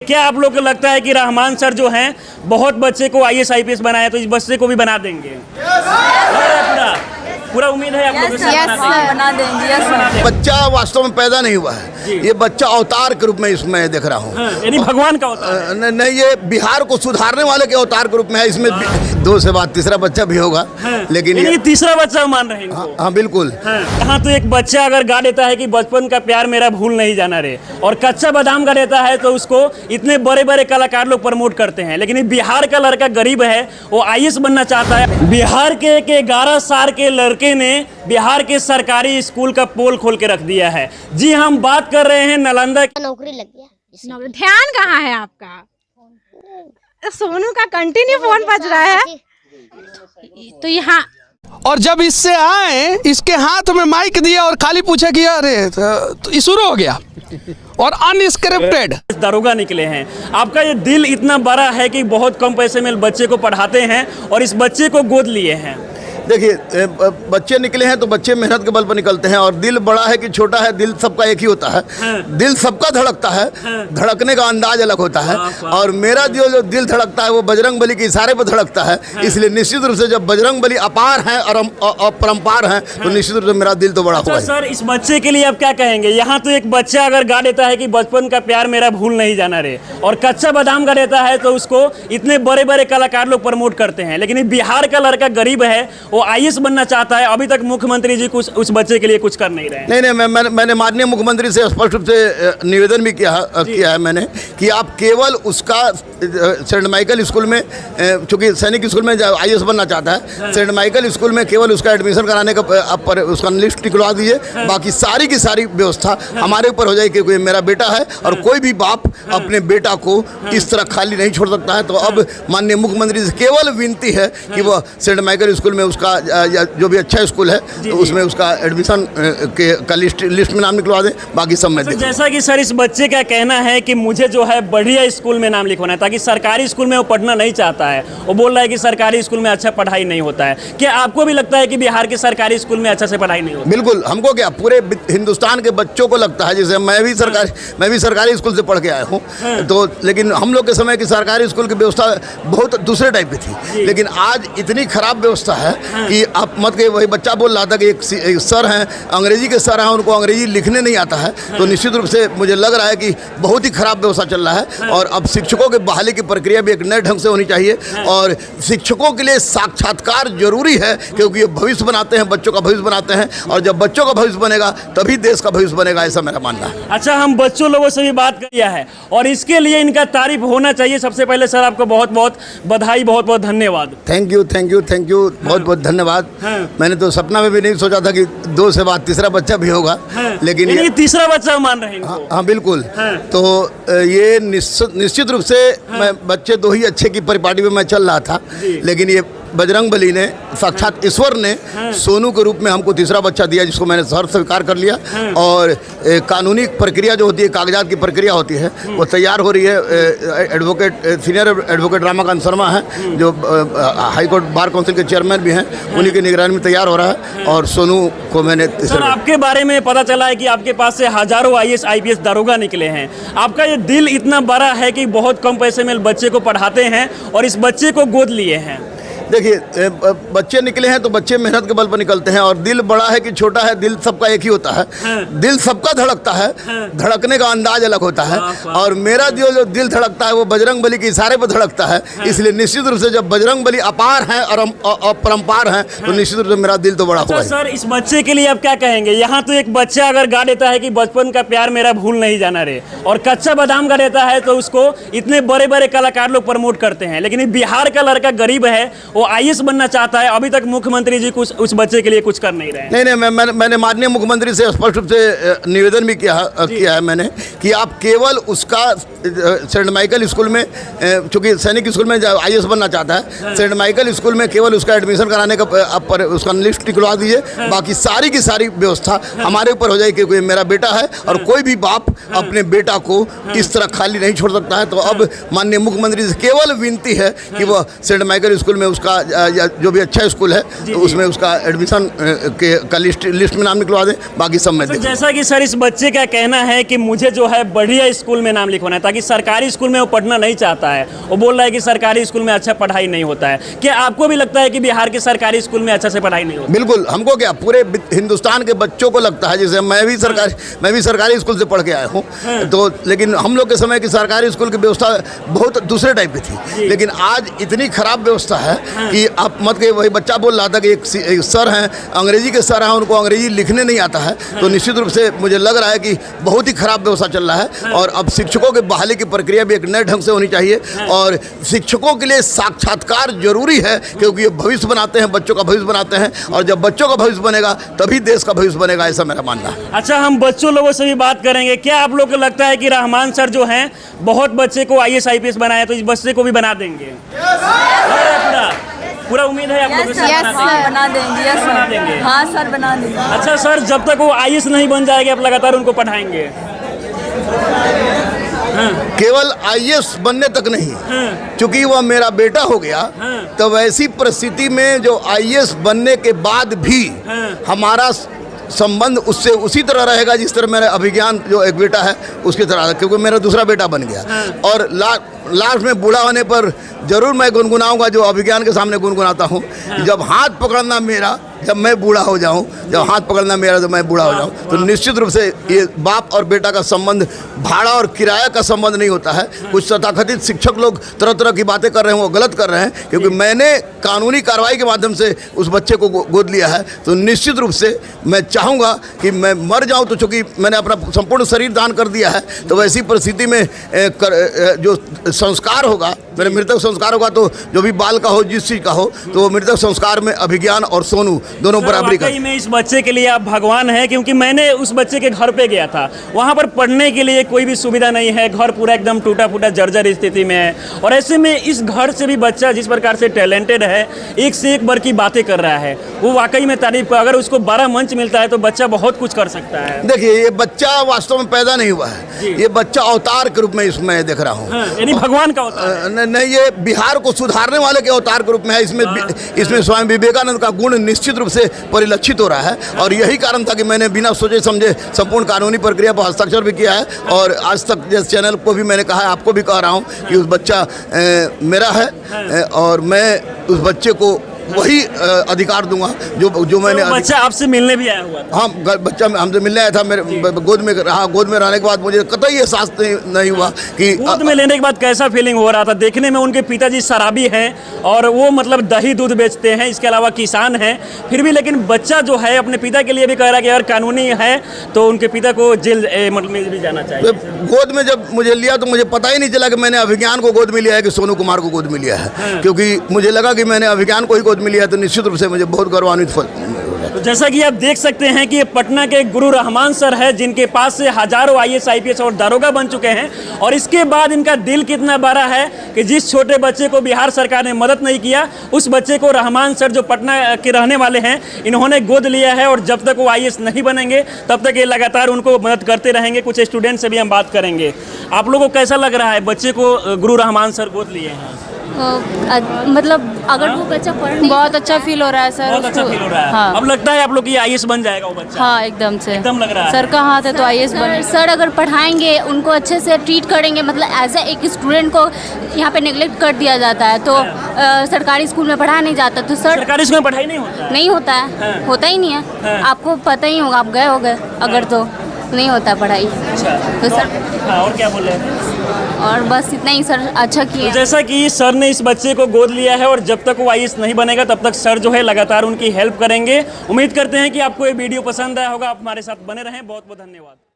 क्या आप लोग को लगता है कि रहमान सर जो हैं बहुत बच्चे को आईएएस आईपीएस बनाया, तो इस बच्चे को भी बना देंगे? पूरा पूरा उम्मीद है आप लोगों से बना देंगे। बच्चा वास्तव में पैदा नहीं हुआ है, ये बच्चा अवतार के रूप में इसमें देख रहा हूँ। यानी भगवान का अवतार है। नहीं, ये बिहार को सुधारने वाले के अवतार के रूप में है। इसमें 2 से बाद तीसरा बच्चा भी होगा, लेकिन ये तीसरा बच्चा मान रहे हैं। हाँ बिल्कुल। यहाँ तो एक बच्चा अगर गा देता है कि बचपन का प्यार मेरा भूल नहीं जाना रे, और कच्चा बादाम गा देता है तो उसको इतने बड़े बड़े कलाकार लोग प्रमोट करते हैं। लेकिन बिहार का लड़का गरीब है, वो आईएएस बनना चाहता है। बिहार के 11 साल के लड़के ने बिहार के सरकारी स्कूल का पोल खोल के रख दिया है। जी, हम बात कर रहे हैं नालंदा की। नौकरी लग गया। ध्यान कहाँ है आपका? सोनू का कंटिन्यू फोन बज रहा है। तो यहाँ और जब इससे आए, इसके हाथ में माइक दिया और खाली पूछा कि अरे तो शुरू हो गया और अनस्क्रिप्टेड दरोगा निकले हैं। आपका ये दिल इतना बड़ा है कि बहुत कम पैसे में बच्चे को पढ़ाते हैं और इस बच्चे को गोद लिए हैं। देखिए, बच्चे निकले हैं तो बच्चे मेहनत के बल पर निकलते हैं, और दिल बड़ा है कि छोटा है, दिल सबका एक ही होता है। दिल सबका धड़कता है, धड़कने का अंदाज अलग होता है। और मेरा जो दिल धड़कता है वो बजरंग बली के इशारे पर धड़कता है। इसलिए निश्चित रूप से जब बजरंग बली अपार हैं और अपरंपार हैं, तो निश्चित रूप से मेरा दिल तो बड़ा हुआ है। सर, इस बच्चे के लिए आप क्या कहेंगे? यहाँ तो एक बच्चा अगर गा देता है कि बचपन का प्यार मेरा भूल नहीं जाना रे, और कच्चा बादाम गा देता है तो उसको इतने बड़े बड़े कलाकार लोग प्रमोट करते हैं। लेकिन बिहार का लड़का गरीब है, वो आईएएस बनना चाहता है। अभी तक मुख्यमंत्री जी कुछ उस बच्चे के लिए कुछ कर नहीं रहे। नहीं, मैंने माननीय मुख्यमंत्री से स्पष्ट रूप से निवेदन भी किया है मैंने, कि आप केवल उसका सेंट माइकल स्कूल में, चूंकि सैनिक स्कूल में आईएएस बनना चाहता है, सेंट माइकल स्कूल में केवल उसका एडमिशन कराने का पर उसका लिस्ट निकलवा दीजिए। बाकी सारी की सारी व्यवस्था हमारे ऊपर हो जाएगी, क्योंकि मेरा बेटा है और कोई भी बाप अपने बेटा को इस तरह खाली नहीं छोड़ सकता है। तो अब माननीय मुख्यमंत्री से केवल विनती है कि वह सेंट माइकल स्कूल में उसका या जो भी अच्छा स्कूल है तो उसमें उसका एडमिशन का लिस्ट में नाम निकलवा दें। बाकी सब में जैसा कि सर, इस बच्चे का कहना है कि मुझे जो है बढ़िया स्कूल में नाम लिखवाना है, ताकि सरकारी स्कूल में वो पढ़ना नहीं चाहता है। वो बोल रहा है कि सरकारी स्कूल में अच्छा पढ़ाई नहीं होता है। क्या आपको भी लगता है कि बिहार के सरकारी स्कूल में अच्छा से पढ़ाई नहीं होती? बिल्कुल, हमको क्या, पूरे हिंदुस्तान के बच्चों को लगता है। जैसे मैं भी सरकारी स्कूल से पढ़ के आया हूँ, तो लेकिन हम लोग के समय की सरकारी स्कूल की व्यवस्था बहुत दूसरे टाइप की थी। लेकिन आज इतनी खराब व्यवस्था है कि आप मत कहिए। वही बच्चा बोल रहा था कि एक सर हैं, अंग्रेजी के सर हैं, उनको अंग्रेजी लिखने नहीं आता है। तो निश्चित रूप से मुझे लग रहा है कि बहुत ही खराब व्यवस्था चल रहा है। और अब शिक्षकों के बहाली की प्रक्रिया भी एक नए ढंग से होनी चाहिए। और शिक्षकों के लिए साक्षात्कार जरूरी है, क्योंकि ये भविष्य बनाते हैं, बच्चों का भविष्य बनाते हैं। और जब बच्चों का भविष्य बनेगा तभी देश का भविष्य बनेगा, ऐसा मेरा मानना है। अच्छा, हम बच्चों लोगों से भी बात किया है और इसके लिए इनका तारीफ होना चाहिए। सबसे पहले सर, आपको बहुत बहुत बधाई, बहुत बहुत धन्यवाद। थैंक यू, बहुत बहुत धन्यवाद। मैंने तो सपना में भी नहीं सोचा था कि 2 से बाद तीसरा बच्चा भी होगा, लेकिन ये तीसरा बच्चा मान रहे हैं। हाँ बिल्कुल। तो ये निश्चित रूप से मैं बच्चे 2 ही अच्छे की परिपाटी में मैं चल रहा था, लेकिन ये बजरंग बली ने, साक्षात ईश्वर ने सोनू के रूप में हमको तीसरा बच्चा दिया, जिसको मैंने सर स्वीकार कर लिया। और कानूनी प्रक्रिया जो होती है, कागजात की प्रक्रिया होती है, वो तैयार हो रही है। सीनियर एडवोकेट रामाकांत शर्मा हैं, जो हाई कोर्ट बार काउंसिल के चेयरमैन भी हैं, उन्हीं की निगरानी में तैयार हो रहा है। और सोनू को मैंने सर, आपके बारे में पता चला है कि आपके पास से हजारों आईएएस आईपीएस दरोगा निकले हैं। आपका ये दिल इतना बड़ा है कि बहुत कम पैसे में बच्चे को पढ़ाते हैं और इस बच्चे को गोद लिए हैं। देखिए, बच्चे निकले हैं तो बच्चे मेहनत के बल पर निकलते हैं। और दिल बड़ा है कि छोटा है, दिल सबका एक ही होता है। दिल सबका धड़कता है, धड़कने का अंदाज अलग होता है। और मेरा जो दिल धड़कता है वो बजरंग बली के इशारे पर धड़कता है। इसलिए निश्चित रूप से जब बजरंग बली अपार हैं और अपरंपार हैं, तो निश्चित रूप से मेरा दिल तो बड़ा हुआ है। सर, इस बच्चे के लिए आप क्या कहेंगे? यहाँ तो एक बच्चा अगर गा देता है कि बचपन का प्यार मेरा भूल नहीं जाना रे, और कच्चा बादाम गा देता है तो उसको इतने बड़े बड़े कलाकार लोग प्रमोट करते हैं। लेकिन बिहार का लड़का गरीब है, वो आईएएस बनना चाहता है। अभी तक मुख्यमंत्री जी कुछ उस बच्चे के लिए कुछ कर नहीं रहे। नहीं, मैंने माननीय मुख्यमंत्री से स्पष्ट रूप से निवेदन भी किया है मैंने, कि आप केवल उसका सेंट माइकल स्कूल में, चूंकि सैनिक स्कूल में आईएएस बनना चाहता है, सेंट माइकल स्कूल में केवल उसका एडमिशन कराने का पर उसका लिस्ट निकलवा दीजिए। बाकी सारी की सारी व्यवस्था हमारे ऊपर हो जाएगी, क्योंकि मेरा बेटा है और कोई भी बाप अपने बेटा को इस तरह खाली नहीं छोड़ सकता है। तो अब माननीय मुख्यमंत्री से केवल विनती है कि वह सेंट माइकल स्कूल में उसका वाला या जो भी अच्छा स्कूल है तो उसमें उसका एडमिशन का लिस्ट में नाम निकलवा दें, बाकी सब में तो देखें। जैसा कि सर इस बच्चे का कहना है कि मुझे जो है बढ़िया स्कूल में नाम लिखवाना है, ताकि सरकारी स्कूल में वो पढ़ना नहीं चाहता है। वो बोल रहा है कि सरकारी स्कूल में अच्छा पढ़ाई नहीं होता है। क्या आपको भी लगता है कि बिहार के सरकारी स्कूल में अच्छा से पढ़ाई नहीं होती? बिल्कुल, हमको क्या पूरे हिंदुस्तान के बच्चों को लगता है, जैसे मैं भी सरकारी स्कूल से पढ़ के आया हूँ, तो लेकिन हम लोग के समय की सरकारी स्कूल की व्यवस्था बहुत दूसरे टाइप की थी। लेकिन आज इतनी खराब व्यवस्था है कि आप मत के, वही बच्चा बोल रहा था कि एक सर हैं, अंग्रेजी के सर हैं, उनको अंग्रेजी लिखने नहीं आता है। तो निश्चित रूप से मुझे लग रहा है कि बहुत ही खराब व्यवस्था चल रहा है। और अब शिक्षकों के बहाली की प्रक्रिया भी एक नए ढंग से होनी चाहिए। और शिक्षकों के लिए साक्षात्कार जरूरी है, क्योंकि ये भविष्य बनाते हैं, बच्चों का भविष्य बनाते हैं। और जब बच्चों का भविष्य बनेगा तभी देश का भविष्य बनेगा, ऐसा मेरा मानना है। अच्छा, हम बच्चों लोगों से भी बात करेंगे। क्या आप लोग को लगता है कि रहमान सर जो हैं बहुत बच्चे को IAS IPS बनाया, तो इस बच्चे को भी बना देंगे? पूरा उम्मीद है आप लोगों से? यस सर, बना देंगे। यस बना सर, देंगे। हाँ सर, बना देंगे। अच्छा सर, जब तक वो IAS नहीं बन जाएंगे आप लगातार उनको पढ़ाएंगे? केवल IAS बनने तक नहीं, क्योंकि वह मेरा बेटा हो गया, तो ऐसी परिस्थिति में जो IAS बनने के बाद भी हमारा संबंध उससे उसी तरह रहेगा जिस तरह मेरा अभिज्ञान जो एक बेटा है उसकी तरह, क्योंकि मेरा दूसरा बेटा बन गया। और लास्ट में बूढ़ा होने पर जरूर मैं गुनगुनाऊंगा, जो अभिज्ञान के सामने गुनगुनाता हूँ, जब हाथ पकड़ना मेरा, जब मैं बूढ़ा हो जाऊं, जब हाथ पकड़ना मेरा, जब मैं बूढ़ा हो जाऊं, तो निश्चित रूप से ये बाप और बेटा का संबंध भाड़ा और किराया का संबंध नहीं होता है। कुछ तथाकथित शिक्षक लोग तरह तरह की बातें कर रहे हैं, वो गलत कर रहे हैं, क्योंकि मैंने कानूनी कार्रवाई के माध्यम से उस बच्चे को गोद लिया है। तो निश्चित रूप से मैं चाहूँगा कि मैं मर जाऊँ, तो चूँकि मैंने अपना संपूर्ण शरीर दान कर दिया है, तो वैसी परिस्थिति में जो संस्कार होगा, मेरे मृतक संस्कार होगा, तो जो भी बाल का हो, जिस चीज़ का हो, तो मृतक संस्कार में अभिज्ञान और सोनू दोनों बराबरी कर। में इस बच्चे के लिए आप भगवान हैं, क्योंकि मैंने उस बच्चे के घर पे गया था। वहाँ पर पढ़ने के लिए कोई भी सुविधा नहीं है, घर पूरा एकदम टूटा फूटा जर्जर स्थिति में है। और ऐसे में इस घर से भी बच्चा जिस प्रकार से टैलेंटेड है, एक से एक बढ़ की बातें कर रहा है, वो वाकई में तारीफ का। अगर उसको 12 मंच मिलता है तो बच्चा बहुत कुछ कर सकता है। देखिए, ये बच्चा वास्तव में पैदा नहीं हुआ है, ये बच्चा अवतार के रूप में इसमें देख रहा हूँ। यानी भगवान का अवतार नहीं, ये बिहार को सुधारने वाले के अवतार के रूप में है। इसमें स्वामी विवेकानंद का गुण निश्चित रूप से परिलक्षित हो रहा है। और यही कारण था कि मैंने बिना सोचे समझे संपूर्ण कानूनी प्रक्रिया पर हस्ताक्षर भी किया है। और आज तक जैसे चैनल को भी मैंने कहा है, आपको भी कह रहा हूँ कि उस बच्चा मेरा है, और मैं उस बच्चे को वही अधिकार दूंगा जो मैंने। बच्चा आपसे मिलने भी आया हुआ था? हाँ, बच्चा हमसे मिलने आया था, मेरे गोद में रहा। गोद में रहने के बाद मुझे कतई एहसास नहीं हुआ कि गोद में लेने के बाद कैसा फीलिंग हो रहा था? देखने में उनके पिताजी शराबी हैं और वो मतलब दही दूध बेचते हैं, इसके अलावा किसान हैं, फिर भी लेकिन बच्चा जो है अपने पिता के लिए भी कह रहा है कि अगर कानूनी है तो उनके पिता को जेल मतलब में भी जाना चाहिए। गोद में जब मुझे लिया तो मुझे पता ही नहीं चला कि मैंने अभिज्ञान को गोद में लिया है कि सोनू कुमार को गोद में लिया है, क्योंकि मुझे लगा कि मैंने अभिज्ञान को ही गोद में लिया, तो निश्चित रूप से मुझे बहुत गौरवान्वित तो जैसा कि आप देख सकते हैं कि ये पटना के गुरु रहमान सर है, जिनके पास से हजारों IAS IPS और दारोगा बन चुके हैं। और इसके बाद इनका दिल कितना बड़ा है कि जिस छोटे बच्चे को बिहार सरकार ने मदद नहीं किया, उस बच्चे को रहमान सर जो पटना के रहने वाले हैं, इन्होंने गोद लिया है। और जब तक वो IAS नहीं बनेंगे तब तक ये लगातार उनको मदद करते रहेंगे। कुछ स्टूडेंट से भी हम बात करेंगे। आप लोगों को कैसा लग रहा है बच्चे को गुरु रहमान सर गोद लिए हैं? मतलब अगर वो बच्चा पढ़ बहुत अच्छा फील हो रहा है सर। बहुत अच्छा फील हो रहा है। हाँ। अब लगता है आप लोग की IAS बन जाएगा वो बच्चा? हाँ, एकदम से, एकदम लग रहा है। सर का हाथ है तो IAS बन। सर अगर पढ़ाएंगे, उनको अच्छे से ट्रीट करेंगे, मतलब एज ए एक स्टूडेंट को यहाँ पे नेग्लेक्ट कर दिया जाता है, तो सरकारी स्कूल में पढ़ाया नहीं जाता, तो सर सरकारी स्कूल में पढ़ाई नहीं होता है? नहीं होता है, होता ही नहीं है। आपको पता ही होगा, आप गए होगे अगर, तो नहीं होता पढ़ाई। अच्छा, तो सर और क्या बोले? और बस इतना ही सर, अच्छा किया। तो जैसा कि सर ने इस बच्चे को गोद लिया है और जब तक वो IAS नहीं बनेगा तब तक सर जो है लगातार उनकी हेल्प करेंगे। उम्मीद करते हैं कि आपको ये वीडियो पसंद आया होगा। आप हमारे साथ बने रहें। बहुत बहुत धन्यवाद।